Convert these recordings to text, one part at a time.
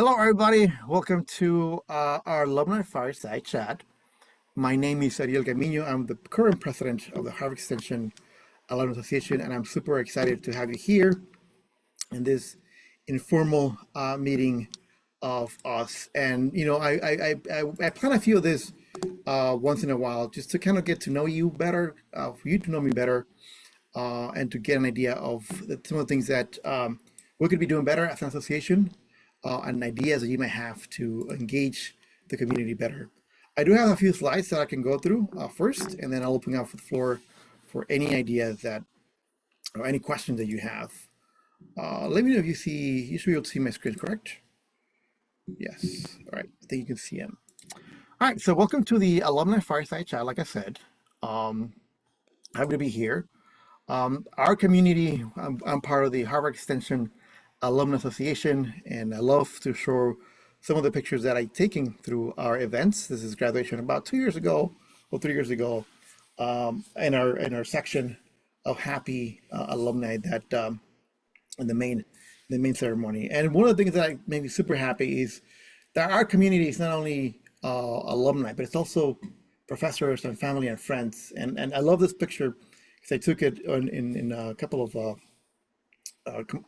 Hello, everybody. Welcome to our Alumni Fireside Chat. My name is Ariel Gamiño. I'm the current president of the Harvard Extension Alumni Association, and I'm super excited to have you here in this informal meeting of us. And I plan a few of this once in a while, just to kind of get to know you better, for you to know me better, and to get an idea of some of the things that we could be doing better as an association, and ideas that you might have to engage the community better. I do have a few slides that I can go through first, and then I'll open up the floor for any ideas that or any questions that you have. Let me know if you should be able to see my screen, correct? Yes. All right. I think you can see them. All right. So welcome to the Alumni Fireside Chat. Like I said, happy to be here. Our community, I'm part of the Harvard Extension Alumni Association, and I love to show some of the pictures that I've taken through our events. This is graduation about 2 years ago or 3 years ago, in our section of happy alumni that in the main ceremony. And one of the things that made me super happy is that our community is not only alumni, but it's also professors and family and friends. And I love this picture because I took it in a couple of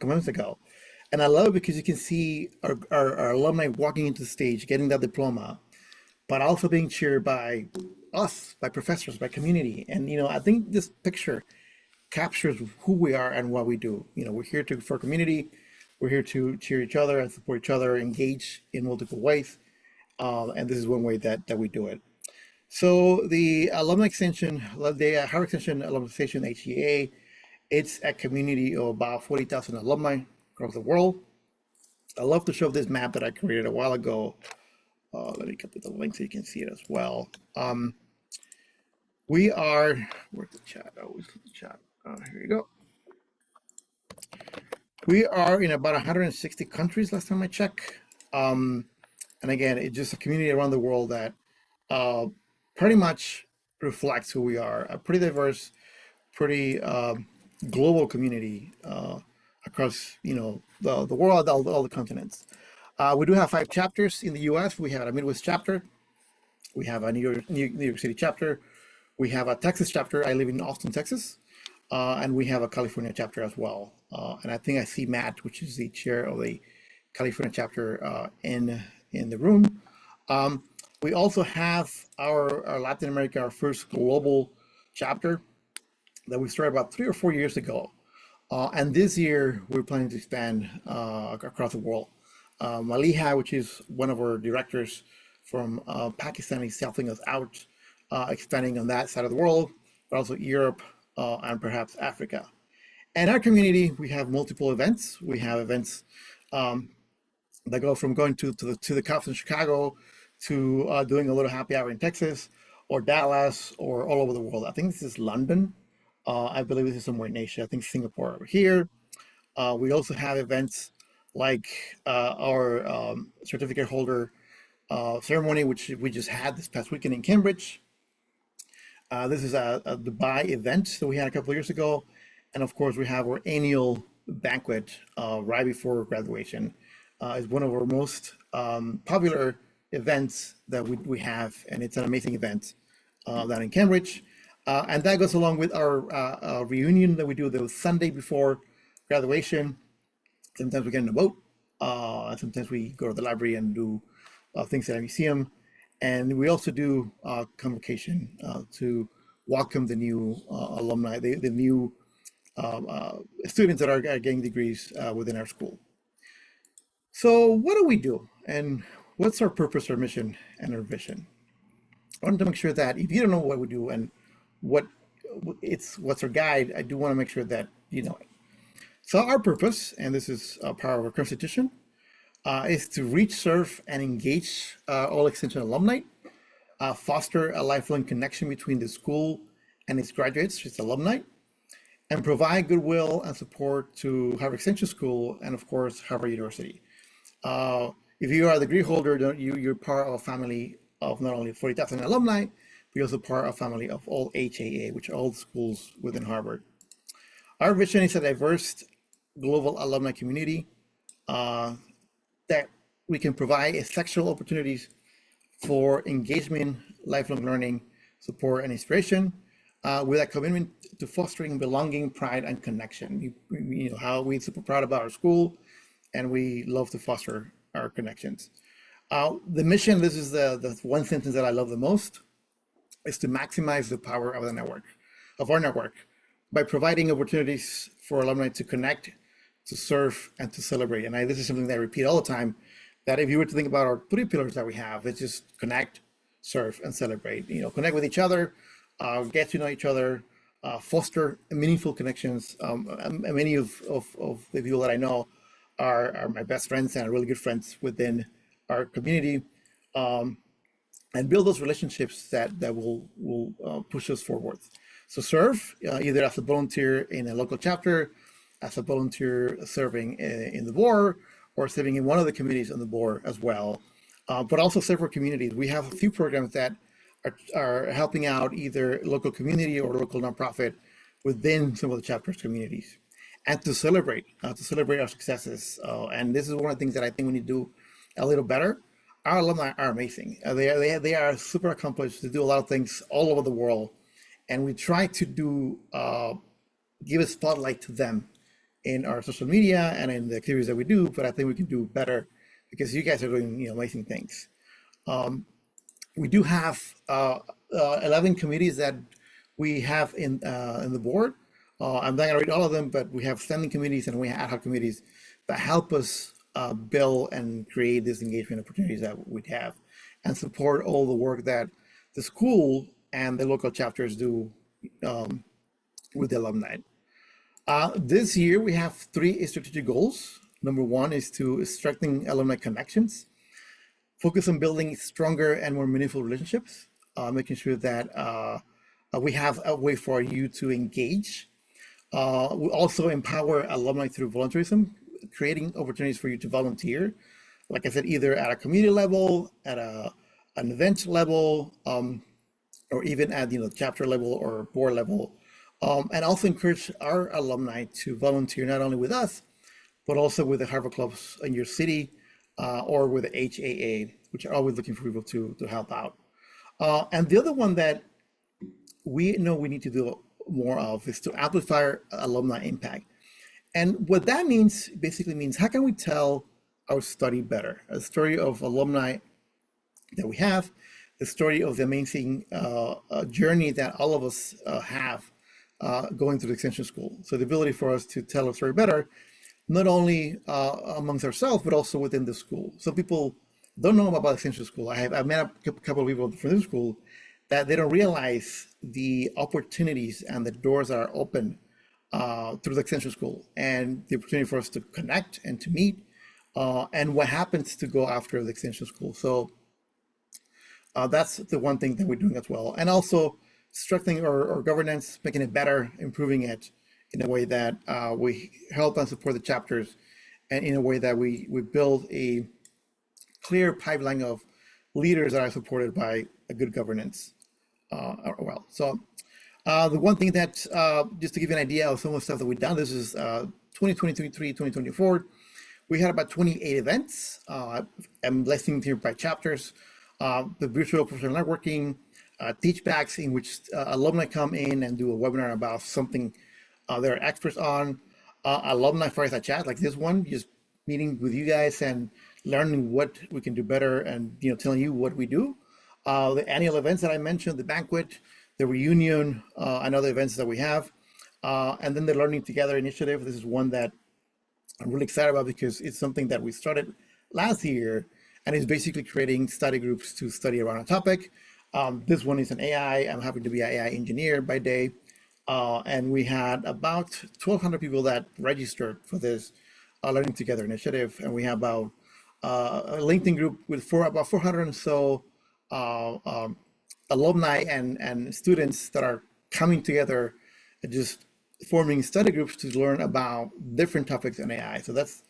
months ago. And I love it because you can see our alumni walking into the stage, getting that diploma, but also being cheered by us, by professors, by community. And, I think this picture captures who we are and what we do. We're here for community. We're here to cheer each other and support each other, engage in multiple ways. And this is one way that we do it. So the Alumni Extension, the Harvard Extension Alumni Association, HEAA, it's a community of about 40,000 alumni across the world. I love to show this map that I created a while ago. Let me copy the link so you can see it as well. We are, where's the chat? Oh, where's the chat? Here you go. We are in about 160 countries last time I checked. And again, it's just a community around the world that pretty much reflects who we are. A pretty diverse, pretty global community across the world, all the continents. We do have 5 chapters in the U.S. We have a Midwest chapter. We have a New York City chapter. We have a Texas chapter. I live in Austin, Texas. And we have a California chapter as well. And I think I see Matt, which is the chair of the California chapter, in the room. We also have our Latin America, our first global chapter that we started about 3 or 4 years ago. And this year, we're planning to expand across the world. Maliha, which is one of our directors from Pakistan, is helping us out, expanding on that side of the world, but also Europe and perhaps Africa. And our community, we have multiple events. We have events that go from going to the Cops in Chicago to doing a little happy hour in Texas or Dallas or all over the world. I think this is London. I believe this is somewhere in Asia. I think Singapore over here. We also have events like our certificate holder ceremony, which we just had this past weekend in Cambridge. This is a Dubai event that we had a couple of years ago. And of course, we have our annual banquet right before graduation. It's one of our most popular events that we have, and it's an amazing event down in Cambridge. And that goes along with our reunion that we do the Sunday before graduation. Sometimes we get in a boat. Sometimes we go to the library and do things at a museum. And we also do convocation to welcome the new alumni, the new students that are getting degrees within our school. So what do we do? And what's our purpose, our mission, and our vision? I wanted to make sure that if you don't know what we do and what's our guide, I do want to make sure that you know it. So our purpose, and this is part of our constitution, is to reach, serve, and engage all Extension alumni, foster a lifelong connection between the school and its graduates, its alumni, and provide goodwill and support to Harvard Extension School and, of course, Harvard University. If you are the degree holder, you're part of a family of not only 40,000 alumni, but also part of a family of all HEAA, which are all the schools within Harvard. Our vision is a diverse global alumni community that we can provide sexual opportunities for engagement, lifelong learning, support, and inspiration, with a commitment to fostering belonging, pride, and connection. You know how we're super proud about our school, and we love to foster our connections. The mission, this is the one sentence that I love the most, is to maximize the power of the network, of our network, by providing opportunities for alumni to connect, to serve, and to celebrate. And this is something that I repeat all the time, that if you were to think about our three pillars that we have, it's just connect, serve, and celebrate. You know, connect with each other, get to know each other, foster meaningful connections. Many of the people that I know are my best friends and are really good friends within our community. And build those relationships that will push us forward. So serve, either as a volunteer in a local chapter, as a volunteer serving in the board, or serving in one of the committees on the board as well. But also serve our communities. We have a few programs that are helping out either local community or local nonprofit within some of the chapters communities, and to celebrate our successes. And this is one of the things that I think we need to do a little better. Our alumni are amazing. They are super accomplished. They do a lot of things all over the world, and we try to give a spotlight to them in our social media and in the activities that we do. But I think we can do better because you guys are doing amazing things. We do have 11 committees that we have in the board. I'm not going to read all of them, but we have standing committees and we have ad hoc committees that help us build and create these engagement opportunities that we have, and support all the work that the school and the local chapters do with the alumni. This year we have 3 strategic goals. Number 1 is to strengthen alumni connections, focus on building stronger and more meaningful relationships, making sure that we have a way for you to engage. We also empower alumni through volunteerism, creating opportunities for you to volunteer, like I said, either at a community level, at an event level, or even at chapter level or board level, and also encourage our alumni to volunteer not only with us, but also with the Harvard clubs in your city, or with the HEAA, which are always looking for people to help out. And the other one that we know we need to do more of is to amplify alumni impact. And what that means basically means, how can we tell our story better? A story of alumni that we have, the story of the amazing journey that all of us have going through the extension school. So the ability for us to tell our story better, not only amongst ourselves, but also within the school. So people don't know about extension school. I've met a couple of people from the school that they don't realize the opportunities and the doors that are open through the extension school, and the opportunity for us to connect and to meet, and what happens to go after the extension school. So that's the one thing that we're doing as well. And also strengthening our governance, making it better, improving it in a way that we help and support the chapters, and in a way that we build a clear pipeline of leaders that are supported by a good governance. So the one thing that, just to give you an idea of some of the stuff that we've done, this is 2023, 2024. We had about 28 events. I'm listing here by chapters. The virtual professional networking, teach backs in which alumni come in and do a webinar about something they're experts on. Alumni Fireside Chat, like this one, just meeting with you guys and learning what we can do better, and telling you what we do. The annual events that I mentioned, the banquet, the reunion, and other events that we have. And then the Learning Together initiative. This is one that I'm really excited about because it's something that we started last year, and it's basically creating study groups to study around a topic. This one is an AI. I'm happy to be an AI engineer by day. And we had about 1,200 people that registered for this Learning Together initiative. And we have about a LinkedIn group with about 400 or so alumni and students that are coming together and just forming study groups to learn about different topics in AI. So that's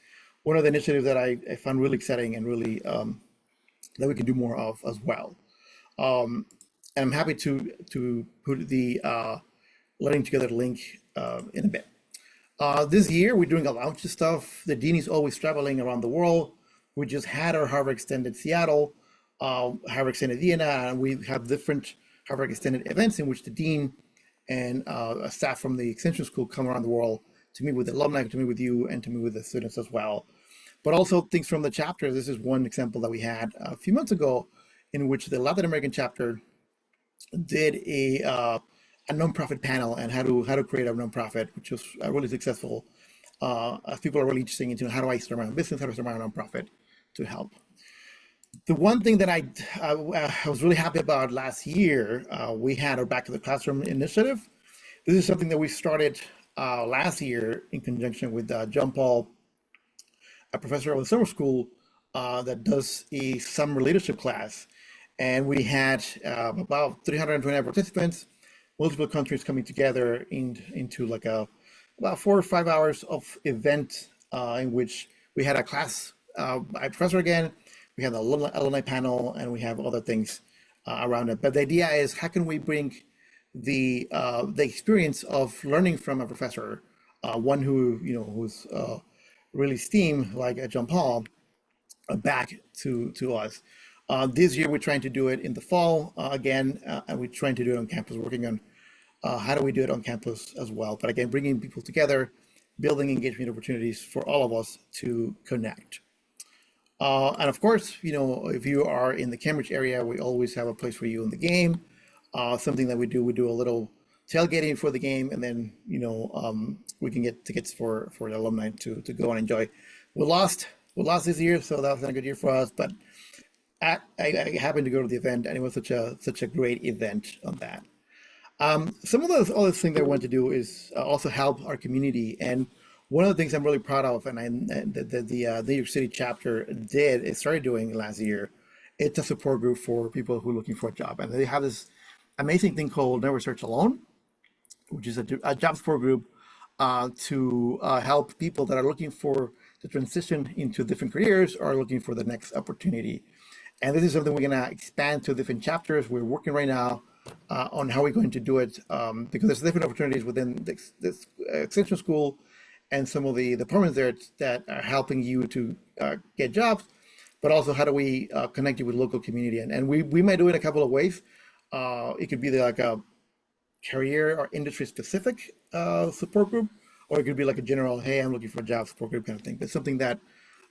one of the initiatives that I found really exciting and really that we can do more of as well. And I'm happy to put the Learning Together link in a bit. This year, we're doing a bunch of stuff. The dean is always traveling around the world, We just had our Harvard Extended Seattle, Harvard Extended Vienna, and we have different Harvard Extended events in which the dean and staff from the extension school come around the world to meet with alumni, to meet with you, and to meet with the students as well. But also things from the chapter. This is one example that we had a few months ago, in which the Latin American chapter did a nonprofit panel and how to create a nonprofit, which was really successful. As people are really interested into how do I start my own business, how do I start my own nonprofit to help. The one thing that I was really happy about last year, we had our Back to the Classroom initiative. This is something that we started last year in conjunction with John Paul, a professor of the summer school that does a summer leadership class. And we had about 320 participants, multiple countries coming together into like about 4 or 5 hours of event in which we had a class by professor again, we have the alumni panel, and we have other things around it. But the idea is, how can we bring the experience of learning from a professor, one who's really esteemed, like John Paul, back to us. This year we're trying to do it in the fall again, and we're trying to do it on campus, working on how do we do it on campus as well. But again, bringing people together, building engagement opportunities for all of us to connect. And of course, if you are in the Cambridge area, we always have a place for you in the game. Something that we do a little tailgating for the game, and then we can get tickets for the alumni to go and enjoy. We lost this year, so that was not a good year for us. But I happened to go to the event, and it was such a great event on that. Some of those other things I want to do is also help our community. And one of the things I'm really proud of, and the New York City chapter it started doing last year, it's a support group for people who are looking for a job. And they have this amazing thing called Never Search Alone, which is a job support group to help people that are looking for the transition into different careers or looking for the next opportunity. And this is something we're going to expand to different chapters. We're working right now on how we're going to do it because there's different opportunities within this extension school and some of the departments there that are helping you to get jobs, but also how do we connect you with local community. And we might do it a couple of ways. It could be like a career or industry specific support group, or it could be like a general, hey, I'm looking for a job support group kind of thing. But something that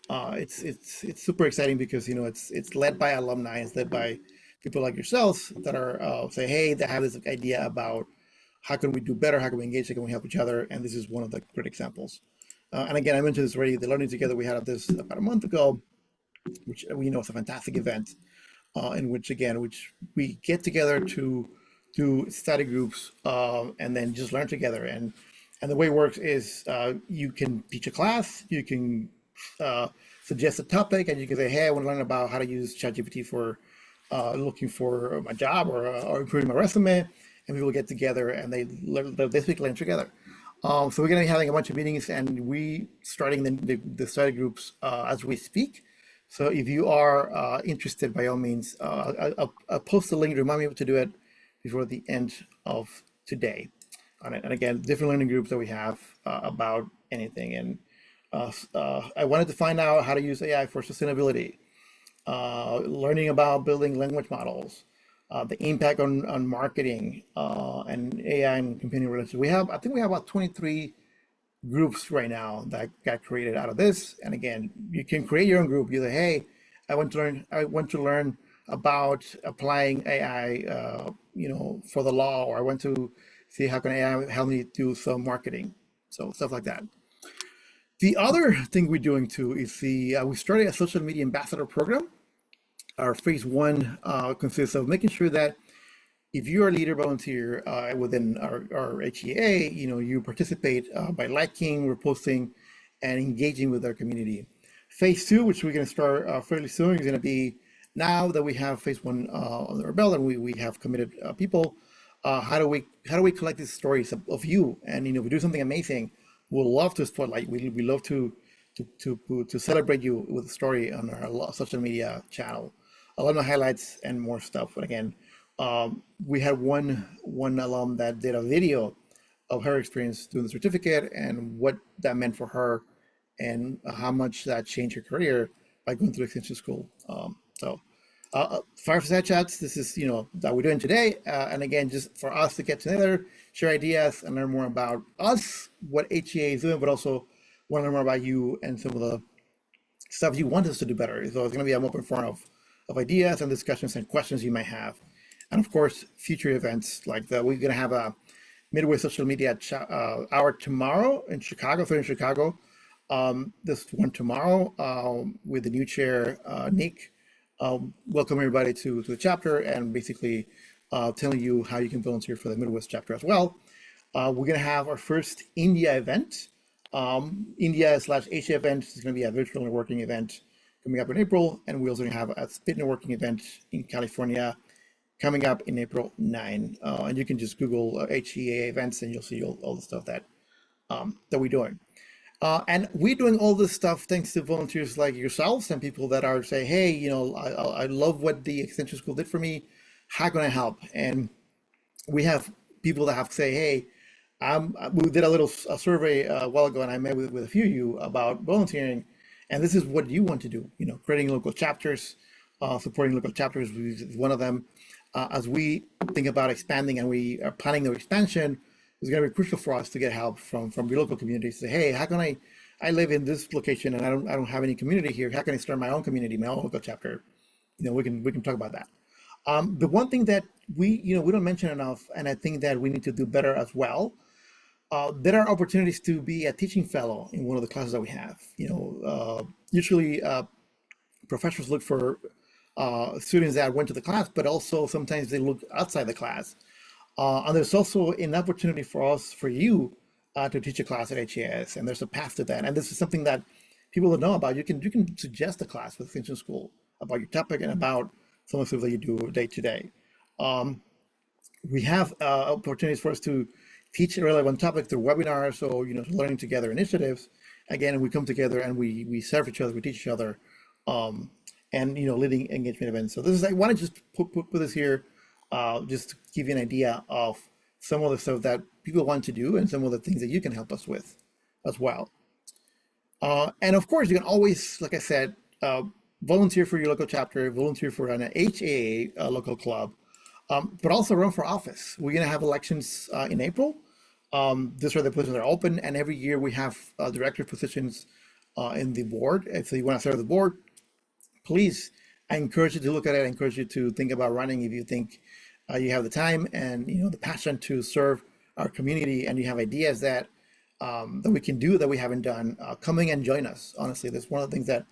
it's super exciting because it's led by alumni, it's led by people like yourselves that are say, hey, they have this idea about how can we do better, how can we engage, how can we help each other, and this is one of the great examples. And again, I mentioned this already. The Learning Together we had this about a month ago, which we know is a fantastic event, in which we get together to do study groups and then just learn together. And the way it works is you can teach a class, you can suggest a topic, and you can say, hey, I want to learn about how to use ChatGPT for looking for my job or improving my resume, and we will get together and they basically learn together. So we're going to be having a bunch of meetings, and we starting the study groups as we speak. So if you are interested, by all means, I'll post the link. Remind me to do it before the end of today. And again, different learning groups that we have about anything. And I wanted to find out how to use AI for sustainability, learning about building language models, the impact on marketing and AI and companion relationships. I think we have about 23 groups right now that got created out of this. And again, you can create your own group. You say, hey, I want to learn about applying AI, for the law, or I want to see how can AI help me do some marketing, so stuff like that. The other thing we're doing too is we started a social media ambassador program. Our phase one consists of making sure that if you're a leader volunteer within our HEAA, you participate by liking, reposting, and engaging with our community. Phase two, which we're going to start fairly soon, is going to be now that we have phase one on our belt and we have committed people. How do we collect these stories of you? And if we do something amazing, we'll love to spotlight. We love to celebrate you with a story on our social media channel, alumni highlights, and more stuff. But again, we had one alum that did a video of her experience doing the certificate and what that meant for her and how much that changed her career. by going through extension school. Fireside chats. This is that we're doing today, and again, just for us to get together, share ideas, and learn more about us, what HEA is doing, but also want to learn more about you and some of the stuff you want us to do better. So it's going to be an open forum of ideas and discussions and questions you might have, and of course, future events like that. We're going to have a Midway Social Media hour tomorrow in Chicago, so in Chicago. This one tomorrow with the new chair, Nick. Welcome everybody to the chapter and basically telling you how you can volunteer for the Midwest chapter as well. We're going to have our first India event. India/Asia event is going to be a virtual networking event coming up in April. And we're also going to have a speed networking event in California coming up in April 9. And you can just Google HEA events and you'll see all the stuff that we're doing. And we're doing all this stuff thanks to volunteers like yourselves and people that are saying, hey, I love what the extension school did for me. How can I help? And we have people that have to say, hey, we did a survey a while ago, and I met with a few of you about volunteering. And this is what you want to do, creating local chapters, supporting local chapters is one of them. As we think about expanding and we are planning the expansion, it's going to be crucial for us to get help from your local community. Say, hey, how can I live in this location and I don't have any community here. How can I start my own community, my own local chapter? We can talk about that. The one thing that we don't mention enough, and I think that we need to do better as well. There are opportunities to be a teaching fellow in one of the classes that we have. Usually professors look for students that went to the class, but also sometimes they look outside the class. And there's also an opportunity for you to teach a class at HES, and there's a path to that. And this is something that people don't know about. You can suggest a class with Extension School about your topic and about some of the stuff that you do day to day. We have opportunities for us to teach a relevant topic through webinars or learning together initiatives. Again, we come together and we serve each other, we teach each other, and leading engagement events. So this is I want to just put this here. Just to give you an idea of some of the stuff that people want to do and some of the things that you can help us with as well. And of course, you can always, like I said, volunteer for your local chapter, volunteer for an HEA local club, but also run for office. We're going to have elections in April. These are the positions that are open, and every year we have director positions in the board. If you want to serve the board, please, I encourage you to look at it. I encourage you to think about running if you think you have the time and the passion to serve our community, and you have ideas that we can do that we haven't done. Coming and join us. Honestly, that's one of the things that,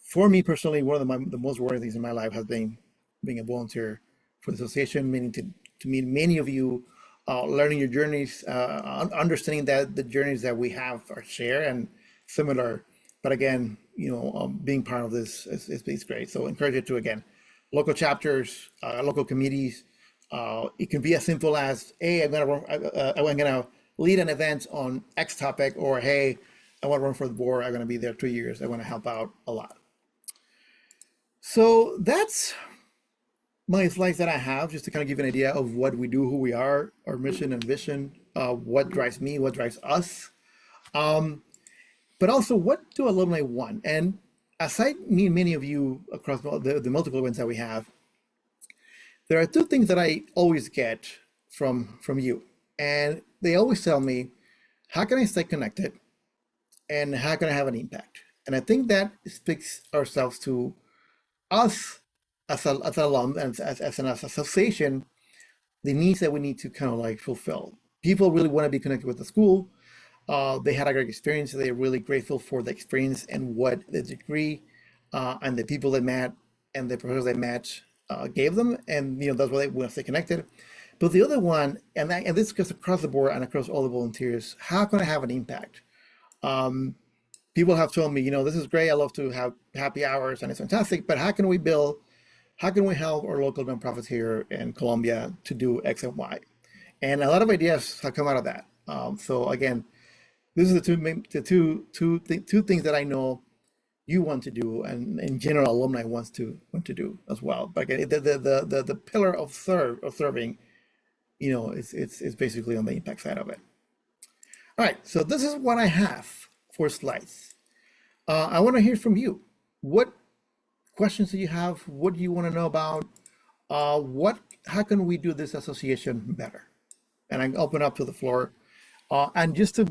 for me personally, one of the most rewarding things in my life has been being a volunteer for the association, meaning to meet many of you, learning your journeys, understanding that the journeys that we have are shared and similar. But again, being part of this is great. So encourage you to, again, local chapters, local committees. It can be as simple as, hey, I'm gonna lead an event on X topic, or hey, I want to run for the board. I'm gonna be there 2 years. I want to help out a lot. So that's my slides that I have, just to kind of give you an idea of what we do, who we are, our mission and vision, what drives me, what drives us. But also, what do alumni want? And as I meet many of you across the multiple events that we have, there are two things that I always get from you. And they always tell me, how can I stay connected? And how can I have an impact? And I think that speaks ourselves to us as an alum and as an association, the needs that we need to kind of like fulfill. People really want to be connected with the school. They had a great experience. They're really grateful for the experience and what the degree and the people they met and the professors they met gave them. And that's why they want to stay connected. But the other one, and this goes across the board and across all the volunteers, how can I have an impact? People have told me, this is great. I love to have happy hours and it's fantastic, but how can we help our local nonprofits here in Colombia to do X and Y? And a lot of ideas have come out of that. So again, this is the two things that I know you want to do, and in general, alumni want to do as well. But again, the pillar of serving, it's basically on the impact side of it. All right, so this is what I have for slides. I want to hear from you. what questions do you have? What do you want to know about? How can we do this association better? And I open up to the floor. And just to,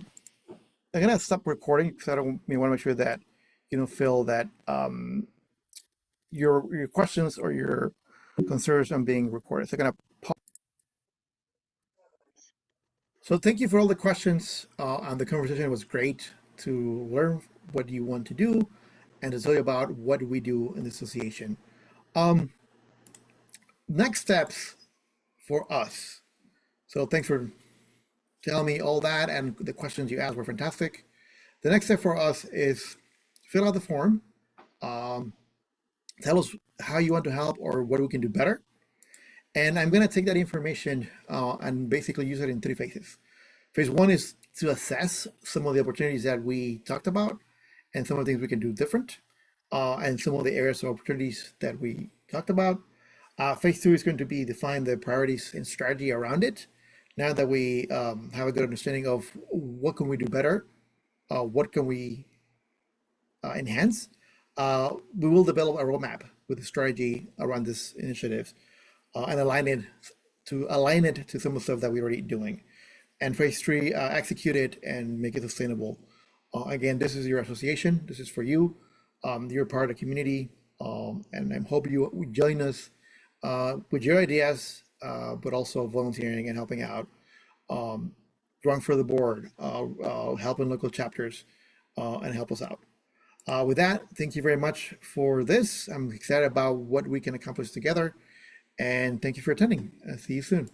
I'm gonna stop recording because I don't, want to make sure that you don't feel that your questions or your concerns are being recorded. So I'm gonna pause. So thank you for all the questions, and the conversation was great to learn what you want to do and to tell you about what we do in the association. Next steps for us. So thanks for telling me all that, and the questions you asked were fantastic. The next step for us is fill out the form. Tell us how you want to help or what we can do better. And I'm going to take that information and basically use it in three phases. Phase one is to assess some of the opportunities that we talked about and some of the things we can do different, and some of the areas of opportunities that we talked about. Phase two is going to be define the priorities and strategy around it. Now that we have a good understanding of what can we do better, what can we enhance, we will develop a roadmap with a strategy around this initiative, and align it to some of the stuff that we're already doing. And phase three, execute it and make it sustainable. Again, this is your association. This is for you. You're part of the community, and I hope you would join us with your ideas, but also volunteering and helping out, run for the board, helping local chapters, and help us out. With that, thank you very much for this. I'm excited about what we can accomplish together, and thank you for attending. See you soon.